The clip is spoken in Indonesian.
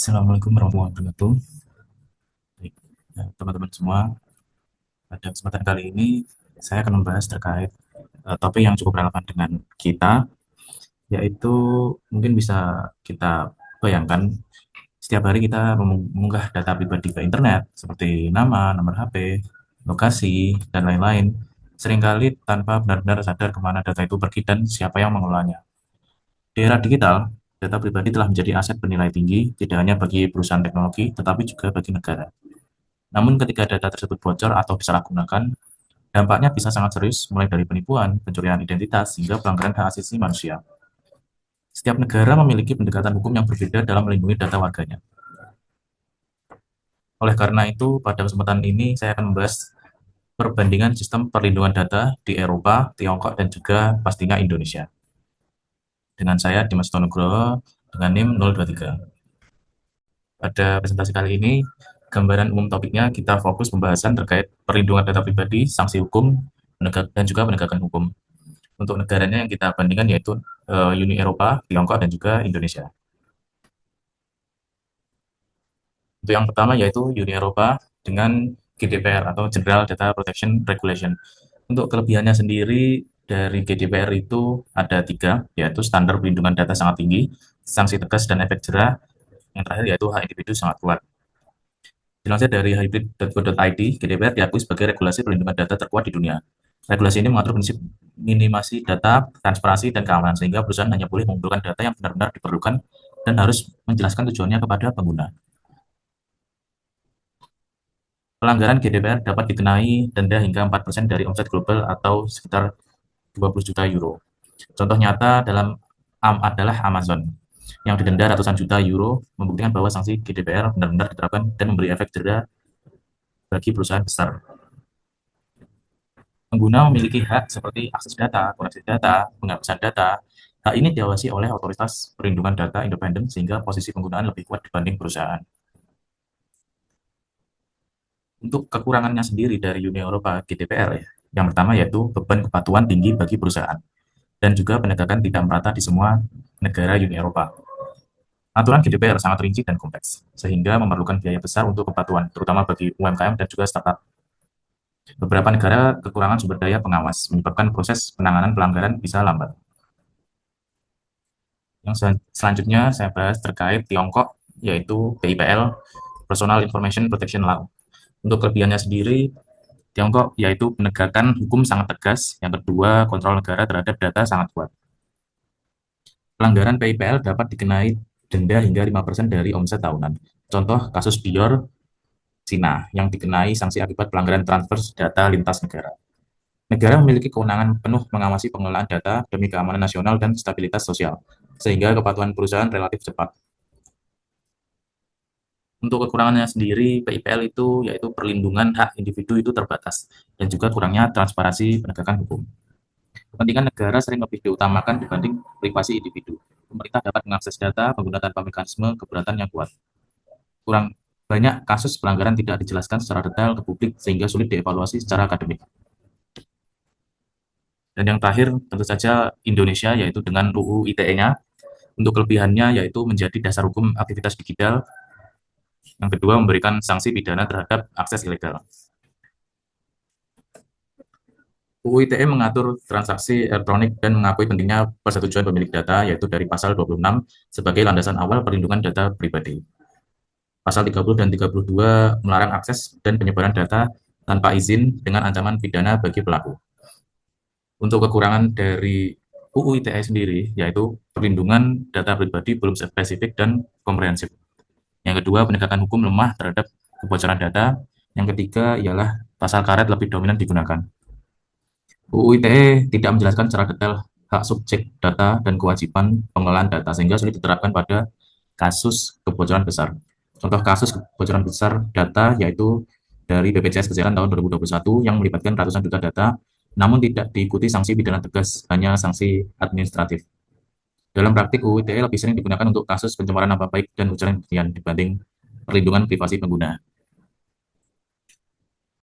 Assalamualaikum warahmatullahi wabarakatuh. Baik, ya, teman-teman semua, pada kesempatan kali ini saya akan membahas terkait topik yang cukup relevan dengan kita, yaitu mungkin bisa kita bayangkan setiap hari kita mengunggah data pribadi ke internet seperti nama, nomor HP, lokasi, dan lain-lain. Seringkali tanpa benar-benar sadar kemana data itu pergi dan siapa yang mengelolanya. Di era digital, data pribadi telah menjadi aset bernilai tinggi, tidak hanya bagi perusahaan teknologi, tetapi juga bagi negara. Namun ketika data tersebut bocor atau disalahgunakan, dampaknya bisa sangat serius mulai dari penipuan, pencurian identitas, hingga pelanggaran hak asasi manusia. Setiap negara memiliki pendekatan hukum yang berbeda dalam melindungi data warganya. Oleh karena itu, pada kesempatan ini saya akan membahas perbandingan sistem perlindungan data di Eropa, Tiongkok, dan juga pastinya Indonesia. Dengan saya, Dimas Tonugroho, dengan NIM 023. Pada presentasi kali ini, gambaran umum topiknya kita fokus pembahasan terkait perlindungan data pribadi, sanksi hukum, dan juga penegakan hukum. Untuk negaranya yang kita bandingkan yaitu Uni Eropa, Tiongkok, dan juga Indonesia. Untuk yang pertama yaitu Uni Eropa dengan GDPR atau General Data Protection Regulation. Untuk kelebihannya sendiri dari GDPR itu ada tiga, yaitu standar perlindungan data sangat tinggi, sanksi tegas dan efek jerah, yang terakhir yaitu hak individu sangat kuat. Dilansir dari hybrid.co.id, GDPR diakui sebagai regulasi perlindungan data terkuat di dunia. Regulasi ini mengatur prinsip minimasi data, transparansi, dan keamanan, sehingga perusahaan hanya boleh mengumpulkan data yang benar-benar diperlukan dan harus menjelaskan tujuannya kepada pengguna. Pelanggaran GDPR dapat dikenai denda hingga 4% dari omset global atau sekitar 20 juta euro. Contoh nyata adalah Amazon, yang didenda ratusan juta euro, membuktikan bahwa sanksi GDPR benar-benar diterapkan dan memberi efek jerah bagi perusahaan besar. Pengguna memiliki hak seperti akses data, koneksi data, penghapusan data. Hak ini diawasi oleh otoritas perlindungan data independen sehingga posisi penggunaan lebih kuat dibanding perusahaan. Untuk kekurangannya sendiri dari Uni Eropa GDPR ya, yang pertama yaitu beban kepatuhan tinggi bagi perusahaan dan juga penegakan tidak merata di semua negara Uni Eropa. Aturan GDPR sangat rinci dan kompleks, sehingga memerlukan biaya besar untuk kepatuhan, terutama bagi UMKM dan juga startup. Beberapa negara kekurangan sumber daya pengawas, menyebabkan proses penanganan pelanggaran bisa lambat. Yang selanjutnya saya bahas terkait Tiongkok, yaitu PIPL, Personal Information Protection Law. Untuk kelebihannya sendiri, Tiongkok yaitu penegakan hukum sangat tegas, yang kedua kontrol negara terhadap data sangat kuat. Pelanggaran PIPL dapat dikenai denda hingga 5% dari omset tahunan. Contoh kasus Dior, Cina, yang dikenai sanksi akibat pelanggaran transfer data lintas negara. Negara memiliki kewenangan penuh mengawasi pengelolaan data demi keamanan nasional dan stabilitas sosial, sehingga kepatuhan perusahaan relatif cepat. Untuk kekurangannya sendiri, PIPL itu yaitu perlindungan hak individu itu terbatas, dan juga kurangnya transparansi penegakan hukum. Kepentingan negara sering lebih diutamakan dibanding privasi individu. Pemerintah dapat mengakses data menggunakan tanpa mekanisme keberatan yang kuat. Kurang banyak kasus pelanggaran tidak dijelaskan secara detail ke publik sehingga sulit dievaluasi secara akademik. Dan yang terakhir tentu saja Indonesia yaitu dengan UU ITE-nya. Untuk kelebihannya yaitu menjadi dasar hukum aktivitas digital. Yang kedua memberikan sanksi pidana terhadap akses ilegal. UU ITE mengatur transaksi elektronik dan mengakui pentingnya persetujuan pemilik data yaitu dari pasal 26 sebagai landasan awal perlindungan data pribadi. Pasal 30 dan 32 melarang akses dan penyebaran data tanpa izin dengan ancaman pidana bagi pelaku. Untuk kekurangan dari UU ITE sendiri, yaitu perlindungan data pribadi belum spesifik dan komprehensif. Yang kedua, penegakan hukum lemah terhadap kebocoran data. Yang ketiga ialah pasal karet lebih dominan digunakan. UU ITE tidak menjelaskan secara detail hak subjek data dan kewajiban pengelolaan data, sehingga sulit diterapkan pada kasus kebocoran besar. Contoh kasus kebocoran besar data yaitu dari BPJS Kesehatan tahun 2021 yang melibatkan ratusan juta data, namun tidak diikuti sanksi pidana tegas, hanya sanksi administratif. Dalam praktik, UU ITE lebih sering digunakan untuk kasus pencemaran nama baik dan ujaran kebencian dibanding perlindungan privasi pengguna.